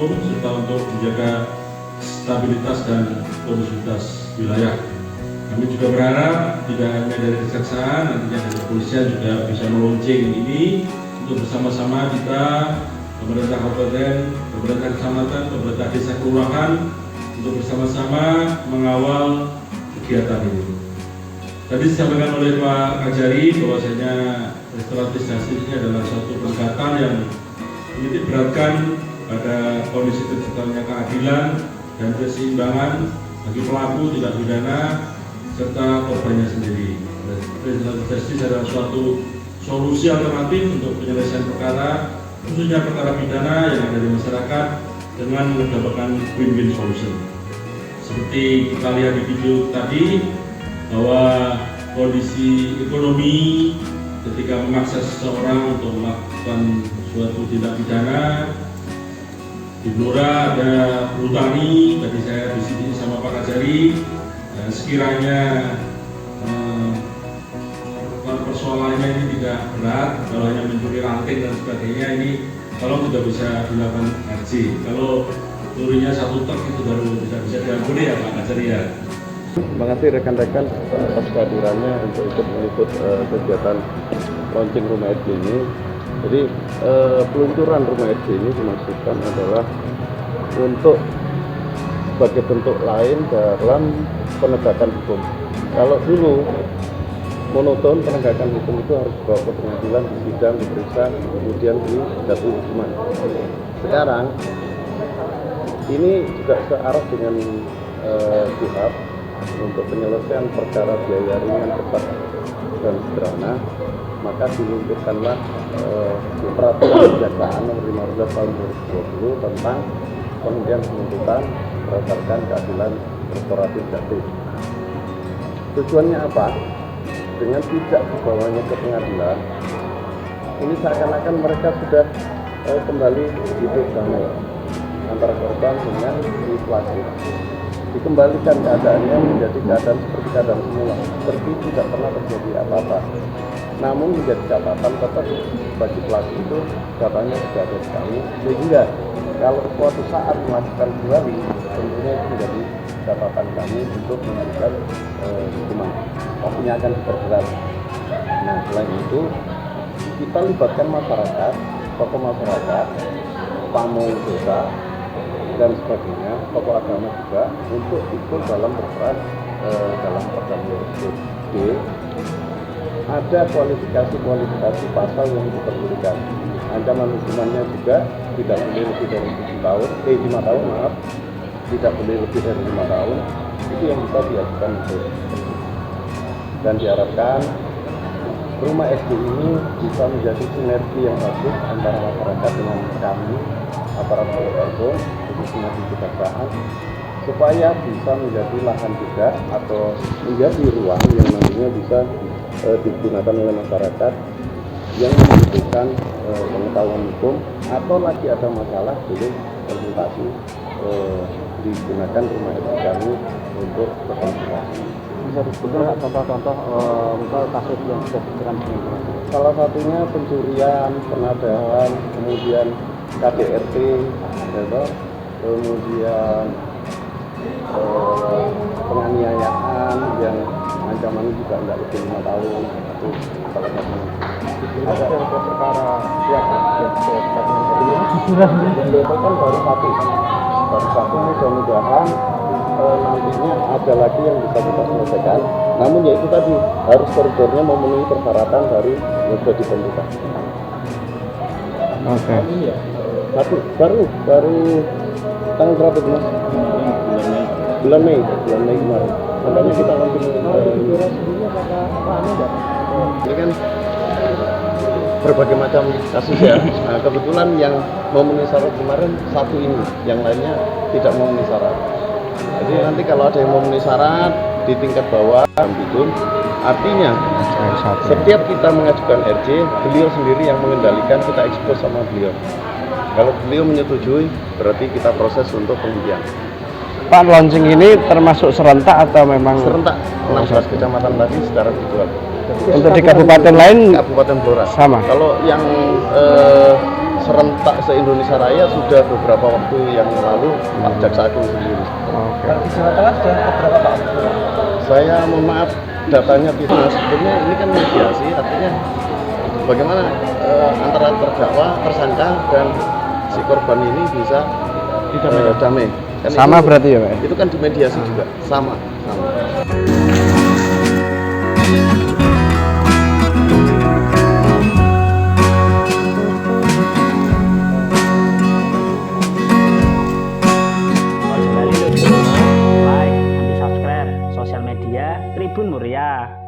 hukum serta untuk menjaga stabilitas dan kondusivitas wilayah. Kami juga berharap tidak hanya dari kejaksaan, nantinya dari kepolisian juga bisa melaunching ini untuk bersama-sama kita, pemerintah kabupaten, pemerintah kecamatan, pemerintah desa kelurahan, untuk bersama-sama mengawal kegiatan ini. Tadi disampaikan oleh Pak Kajari bahwasanya restoratif justice ini adalah suatu pendekatan yang menitik beratkan pada kondisi terciptanya keadilan dan keseimbangan bagi pelaku tindak pidana serta korbannya sendiri. Restoratif justice adalah suatu solusi alternatif untuk penyelesaian perkara, khususnya perkara pidana yang ada di masyarakat dengan mendapatkan win-win solution. Seperti kita lihat di video tadi, bahwa kondisi ekonomi ketika memaksa seseorang untuk melakukan suatu tindak pidana, di Blora ada Brutani, tadi saya disini sama Pak Kajari, sekiranya persoalannya ini tidak berat, kalau hanya mencuri ranting dan sebagainya, ini kalau tidak bisa dilakukan RJ. Kalau turunnya satu truk itu baru bisa diampuni ya Pak Kajari ya. Terima kasih rekan-rekan atas kehadirannya untuk ikut meliput kegiatan launching rumah RJ ini. Jadi peluncuran rumah RJ ini dimaksudkan adalah untuk sebagai bentuk lain dalam penegakan hukum. Kalau dulu monoton penegakan hukum itu harus dibawa ke pengadilan, disidang, diperiksa, kemudian dijatuhi hukuman. Sekarang ini juga searah dengan jihad untuk penyelesaian perkara biaya ringan, cepat dan sederhana, maka diluncurkanlah peraturan kejaksaan nomor 15 tahun 2020 tentang penghentian penuntutan berdasarkan keadilan restoratif justice. Tujuannya apa? Dengan tidak dibawanya ke pengadilan, ini seakan-akan mereka sudah kembali hidup damai antara korban dengan si pelaku. Dikembalikan keadaannya menjadi keadaan seperti keadaan semula, seperti tidak pernah terjadi apa-apa. Namun menjadi catatan tetap bagi pelaku itu datanya tidak ada sekali, sehingga kalau suatu saat melakukan kembali, tentunya itu menjadi catatan kami untuk memberikan hukuman. Pastinya akan diperberat. Nah, selain itu kita libatkan masyarakat, tokoh masyarakat, pamong desa dan sebagainya, tokoh agama juga untuk ikut dalam berperan dalam perkara tersebut. Ada kualifikasi pasal yang diperlukan. Ancaman hukumannya juga tidak boleh lebih dari 5 tahun, tidak boleh lebih dari 5 tahun. Itu yang bisa diajukan itu. Dan diharapkan rumah SD ini bisa menjadi sinergi yang bagus antara masyarakat dengan kami, aparat penegak hukum, khususnya di kejaksaan, supaya bisa menjadi lahan juga atau menjadi ruang yang nantinya bisa digunakan oleh masyarakat yang membutuhkan pengetahuan hukum atau lagi ada masalah boleh konsultasi digunakan rumah SD kami untuk berkonsultasi. Bisa disebutkan contoh-contoh misal kasus yang sudah diberikan? Salah satunya pencurian, penadahan, kemudian KDRT, ya, kemudian penganiayaan yang ancamannya juga tidak lebih 5 tahun. Itu salah satunya. Ada perkara yang kan baru satu, mudah-mudahan nantinya ada lagi yang bisa kita selesaikan. Namun ya itu tadi harus koridornya memenuhi persyaratan dari yang sudah ditentukan. Oke. Satu baru tanggal berapa Mas? Bulan Mei kemarin. Makanya kita langsung ini kan berbagai macam kasus ya. Nah, kebetulan yang memenuhi syarat kemarin satu ini, yang lainnya tidak memenuhi syarat. Jadi nanti kalau ada yang memenuhi syarat di tingkat bawah, gitu, artinya setiap kita mengajukan RJ, beliau sendiri yang mengendalikan, kita ekspos sama beliau. Kalau beliau menyetujui, berarti kita proses untuk penghentian. Pak, launching ini termasuk serentak atau memang? Serentak, 16 kecamatan tadi secara virtual. Untuk di kabupaten lain? Kabupaten Blora. Sama? Kalau yang serentak se-Indonesia Raya sudah beberapa waktu yang lalu Pak Jaksa Agung sendiri. Oke. Kalau di Jawa Tengah sudah berapa Pak? Saya mohon maaf datanya tidak. Nah, sebetulnya ini kan mediasi, artinya bagaimana antara terdakwa, tersangka dan si korban ini bisa damai. Kan Sama itu, berarti ya Pak? itu kan di mediasi juga sama. Like, nanti subscribe sosial media Tribun Muria.